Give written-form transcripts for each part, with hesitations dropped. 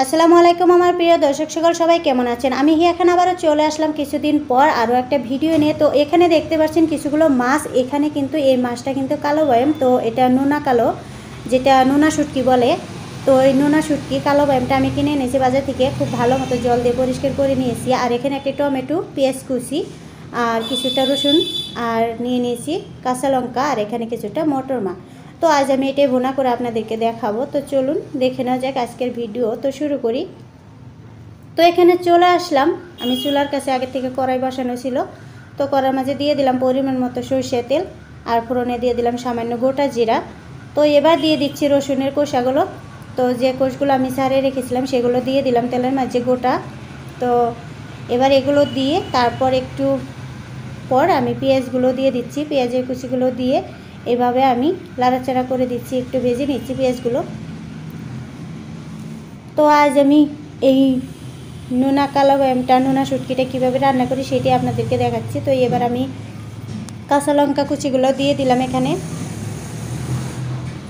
আসসালামু আলাইকুম আমার প্রিয় দর্শক সকল সবাই কেমন আছেন। আমি এখানে আবারও চলে আসলাম কিছুদিন পর আরও একটা ভিডিও নিয়ে। তো এখানে দেখতে পাচ্ছেন কিছুগুলো মাছ। এখানে কিন্তু এই মাছটা কিন্তু কালো বয়ম, তো এটা নোনা কালো, যেটা নোনা শুটকি বলে। তো এই নোনা শুটকি কালো বয়মটা আমি কিনে এনেছি বাজার থেকে, খুব ভালো মতো জল দিয়ে পরিষ্কার করে নিয়েছি। আর এখানে একটা টমেটো, পেঁয়াজ কুচি আর কিছুটা রসুন আর নিয়ে নিয়েছি কাঁচা লঙ্কা, আর এখানে কিছুটা মটর মা। তো আজ আমি এটাই ভুনা করে আপনাদেরকে দেখাবো। তো চলুন দেখে নেওয়া যাক আজকের ভিডিও। তো শুরু করি। তো এখানে চলে আসলাম, আমি চুলার কাছে আগে থেকে কড়াই বসানো ছিল। তো কড়ার মাঝে দিয়ে দিলাম পরিমাণ মতো সরষের তেল, আর ফোড়নে দিয়ে দিলাম সামান্য গোটা জিরা। তো এবার দিয়ে দিচ্ছি রসুনের কোষাগুলো। তো যে কোষগুলো আমি ছাড়িয়ে রেখেছিলাম সেগুলো দিয়ে দিলাম তেলের মাঝে গোটা। তো এবার এগুলো দিয়ে তারপর একটু পর আমি পেঁয়াজগুলো দিয়ে দিচ্ছি। পেঁয়াজের কুচিগুলো দিয়ে এভাবে আমি লাড়াচাড়া করে দিচ্ছি, একটু ভেজে নিচ্ছি পেঁয়াজগুলো। তো আজ আমি এই নোনা কালো বয়মটা, নোনা শুটকিটা কীভাবে রান্না করি সেটি আপনাদেরকে দেখাচ্ছি। তো এবার আমি কাঁচা লঙ্কা কুচিগুলো দিয়ে দিলাম এখানে।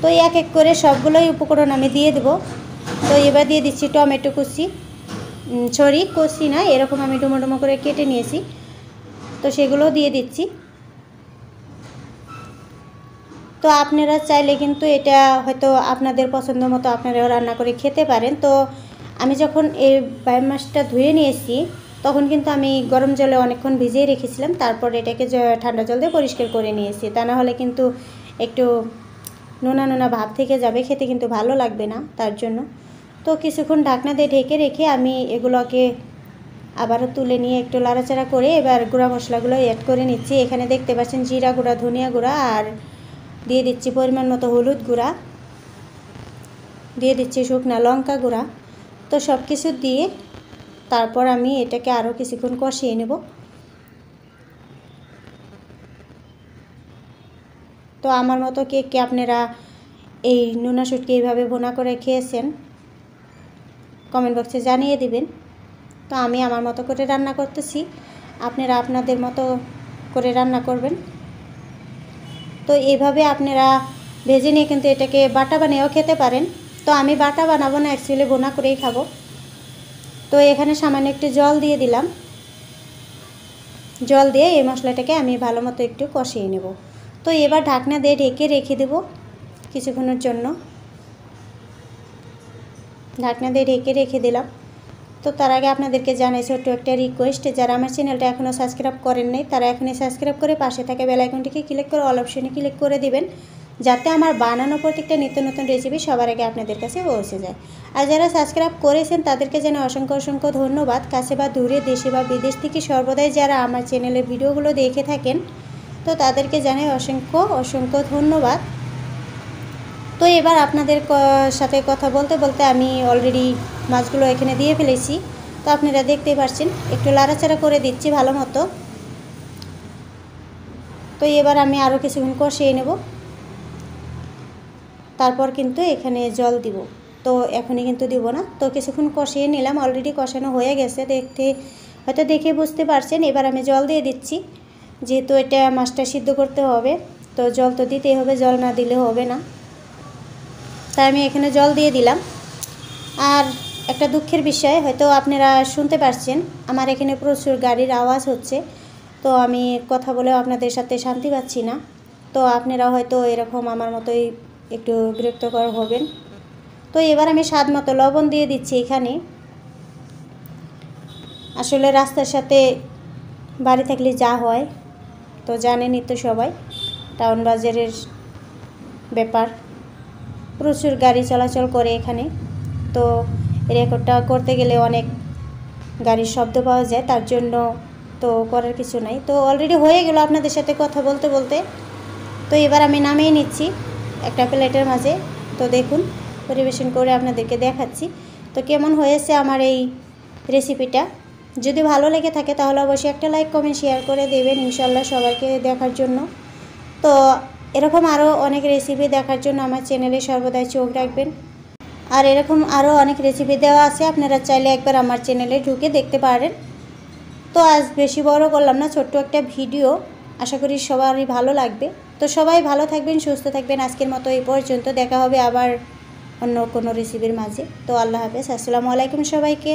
তো এক এক করে সবগুলোই উপকরণ আমি দিয়ে দেবো। তো এবার দিয়ে দিচ্ছি টমেটো কুচি, কচি না, এরকম আমি ডুমো ডুমো করে কেটে নিয়েছি। তো সেগুলো দিয়ে দিচ্ছি। তো আপনারা চাইলে কিন্তু এটা হয়তো আপনাদের পছন্দ মতো আপনারাও রান্না করে খেতে পারেন। তো আমি যখন এই বয়ম মাছটা ধুয়ে নিয়েছি তখন কিন্তু আমি গরম জলে অনেকক্ষণ ভিজিয়ে রেখেছিলাম, তারপর এটাকে ঠান্ডা জল দিয়ে পরিষ্কার করে নিয়েছি। তা না হলে কিন্তু একটু নোনা নোনা ভাব থেকে যাবে, খেতে কিন্তু ভালো লাগবে না, তার জন্য। তো কিছুক্ষণ ঢাকনা দিয়ে ঢেকে রেখে আমি এগুলোকে আবারও তুলে নিয়ে একটু লাড়াচাড়া করে এবার গুঁড়া মশলাগুলো অ্যাড করে নিচ্ছি। এখানে দেখতে পাচ্ছেন জিরা গুঁড়া, ধনিয়া গুঁড়া, আর দিয়ে দিচ্ছি পরিমাণ মতো হলুদ গুঁড়া, দিয়ে দিচ্ছি শুকনা লঙ্কা গুঁড়া। তো সব কিছু দিয়ে তারপর আমি এটাকে আরও কিছুক্ষণ কষিয়ে নেব। তো আমার মতো কে আপনারা এই নোনা শুটকি এইভাবে ভুনা করে খেয়েছেন কমেন্ট বক্সে জানিয়ে দিবেন। তো আমি আমার মতো করে রান্না করতেছি, আপনারা আপনাদের মতো করে রান্না করবেন। তো এইভাবে আপনারা ভেজে নিয়ে কিন্তু এটাকে বাটা বানিয়েও খেতে পারেন। তো আমি বাটা বানাবো না, অ্যাকচুয়ালি ভুনা করেই খাবো। তো এখানে সামান্য একটু জল দিয়ে দিলাম। জল দিয়ে এই মশলাটাকে আমি ভালো মতো একটু কষিয়ে নেব। তো এবার ঢাকনা দিয়ে ঢেকে রেখে দেব কিছুক্ষণের জন্য। ঢাকনা দিয়ে ঢেকে রেখে দিলাম। তো তার আগে আপনাদেরকে জানাই ছোট্ট একটা রিকোয়েস্ট, যারা আমার চ্যানেলটা এখনও সাবস্ক্রাইব করেন নাই তারা এখনই সাবস্ক্রাইব করে পাশে থাকা বেল আইকনটিকে ক্লিক করে অল অপশনে ক্লিক করে দিবেন, যাতে আমার বানানো প্রত্যেকটা নিত্য নতুন রেসিপি সবার আগে আপনাদের কাছে পৌঁছে যায়। আর যারা সাবস্ক্রাইব করেছেন তাদেরকে যেন অসংখ্য অসংখ্য ধন্যবাদ। কাছে বা দূরে, দেশে বা বিদেশ থেকে সর্বদাই যারা আমার চ্যানেলের ভিডিওগুলো দেখে থাকেন, তো তাদেরকে জানাই অসংখ্য অসংখ্য ধন্যবাদ। তো এবার আপনাদের সাথে কথা বলতে বলতে আমি অলরেডি মাছগুলো এখানে দিয়ে ফেলেছি। তো আপনারা দেখতেই পাচ্ছেন একটু লাড়াচাড়া করে দিচ্ছি ভালো মতো। তো এবার আমি আরও কিছুক্ষণ কষিয়ে নেব, তারপর কিন্তু এখানে জল দিব। তো এখনই কিন্তু দিব না। তো কিছুক্ষণ কষিয়ে নিলাম, অলরেডি কষানো হয়ে গেছে, হয়তো দেখে বুঝতে পারছেন। এবার আমি জল দিয়ে দিচ্ছি, যেহেতু এটা মাছটা সিদ্ধ করতে হবে তো জল তো দিতেই হবে, জল না দিলে হবে না। তাই আমি এখানে জল দিয়ে দিলাম। আর একটা দুঃখের বিষয়, হয়তো আপনারা শুনতে পাচ্ছেন আমার এখানে প্রচুর গাড়ির আওয়াজ হচ্ছে। তো আমি কথা বলেও আপনাদের সাথে শান্তি পাচ্ছি না। তো আপনারা হয়তো এরকম আমার মতোই একটু বিরক্তকর হবেন। তো এবার আমি স্বাদ মতো লবণ দিয়ে দিচ্ছি এখানে। আসলে রাস্তার সাথে বাড়ি থাকলে যা হয় তো জানেনই তো সবাই, টাউন বাজারের ব্যাপার, প্রচুর গাড়ি চলাচল করে এখানে। তো রেকর্ডটা করতে গেলে অনেক গাড়ির শব্দ পাওয়া যায়, তার জন্য তো করার কিছু নাই। তো অলরেডি হয়ে গেল আপনাদের সাথে কথা বলতে বলতে। তো এবার আমি নামিয়ে নিচ্ছি একটা প্লেটের মাঝে। তো দেখুন পরিবেশন করে আপনাদেরকে দেখাচ্ছি তো কেমন হয়েছে আমার এই রেসিপিটা। যদি ভালো লেগে থাকে তাহলে অবশ্যই একটা লাইক কমেন্ট শেয়ার করে দেবেন ইনশাল্লাহ সবাইকে দেখার জন্য। তো এরকম আরও অনেক রেসিপি দেখার জন্য আমার চ্যানেলে সর্বদাই চোখ রাখবেন। আর এরকম আরও অনেক রেসিপি দেওয়া আছে, আপনারা চাইলে একবার আমার চ্যানেলে ঢুকে দেখতে পারেন। তো আজ বেশি বড় করলাম না, ছোট্ট একটা ভিডিও, আশা করি সবারই ভালো লাগবে। তো সবাই ভালো থাকবেন, সুস্থ থাকবেন। আজকের মতো এই পর্যন্ত, দেখা হবে আবার অন্য কোনো রেসিপির মাঝে। তো আল্লাহ হাফেজ, আসসালামু আলাইকুম সবাইকে।